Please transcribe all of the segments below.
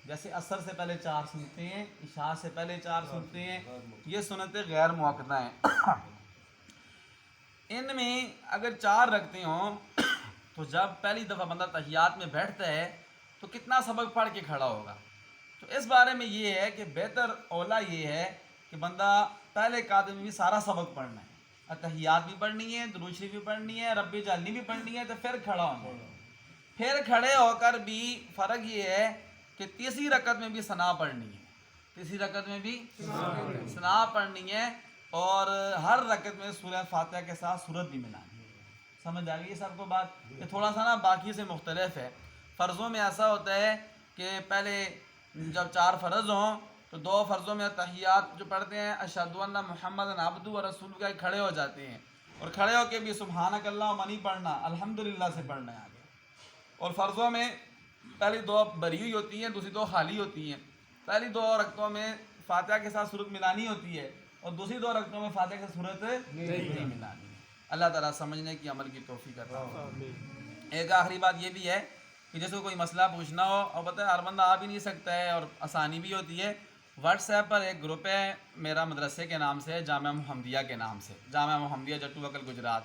جیسے عصر سے پہلے 4 سنتے ہیں، عشاء سے پہلے 4 سنتے ہیں، یہ سنتیں غیر موقتہ ہیں۔ ان میں اگر 4 رکھتے ہوں تو جب پہلی دفعہ بندہ تحیات میں بیٹھتا ہے تو کتنا سبق پڑھ کے کھڑا ہوگا؟ تو اس بارے میں یہ ہے کہ بہتر اولا یہ ہے کہ بندہ پہلے قاعدے میں بھی سارا سبق پڑھنا ہے، تحیات بھی پڑھنی ہے، درود شریف بھی پڑھنی ہے، رب اجعلنی بھی پڑھنی ہے، تو پھر کھڑا ہونا ہے۔ پھر کھڑے ہو کر بھی فرق یہ ہے کہ تیسری رکعت میں بھی ثنا پڑھنی ہے، تیسری رکعت میں بھی ثنا پڑھنی ہے، اور ہر رکعت میں سورہ فاتحہ کے ساتھ سورت بھی ملانی ہے۔ سمجھ آ گئی سب کو بات؟ یہ تھوڑا سا نا باقی سے مختلف ہے۔ فرضوں میں ایسا ہوتا ہے کہ پہلے جب 4 فرض ہوں تو 2 فرضوں میں تحیات جو پڑھتے ہیں اشہدو ان محمد عبدہ و رسول کا کھڑے ہو جاتے ہیں، اور کھڑے ہو کے بھی سبحانک اللہم نہیں پڑھنا، الحمدللہ سے پڑھنا ہے آگے۔ اور فرضوں میں پہلی 2 بھری ہوئی ہوتی ہیں، دوسری 2 خالی ہوتی ہیں۔ پہلی 2 رکعتوں میں فاتحہ کے ساتھ سورت ملانی ہوتی ہے، اور دوسری 2 رکعتوں میں فاتحہ کے ساتھ سورت نہیں ملانی ہے۔ اللہ تعالیٰ سمجھنے کی عمل کی توفیق عطا فرمائے۔ ایک آخری بات یہ بھی ہے کہ جیسے کوئی مسئلہ پوچھنا ہو، اور بتائیں ہر بندہ آ بھی نہیں سکتا ہے اور آسانی بھی ہوتی ہے، واٹس ایپ پر ایک گروپ ہے میرا مدرسے کے نام سے، جامعہ محمدیہ کے نام سے، جامعہ محمدیہ جٹو وکل گجرات۔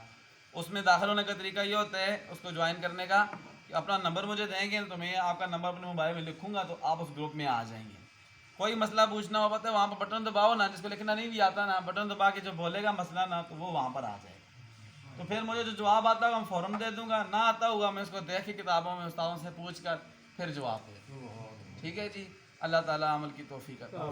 اس میں داخل ہونے کا طریقہ یہ ہوتا ہے اس کو جوائن کرنے کا کہ اپنا نمبر مجھے دیں گے تو میں آپ کا نمبر اپنے موبائل میں لکھوں گا تو آپ اس گروپ میں آ جائیں گے۔ کوئی مسئلہ پوچھنا ہو پتہ ہے وہاں پر بٹن دباؤ نا، جس کو لکھنا نہیں بھی آتا نا، بٹن دبا کے جو بولے گا مسئلہ نا تو وہ وہاں پر آ جائے گا۔ تو پھر مجھے جو جواب آتا ہوگا میں فوراً دے دوں گا، نہ آتا ہوا میں اس کو دیکھ کے کتابوں میں استادوں سے پوچھ کر پھر جواب دے دوں گا۔ ٹھیک ہے جی، اللہ تعالیٰ عمل کی توفیق عطا فرمائے۔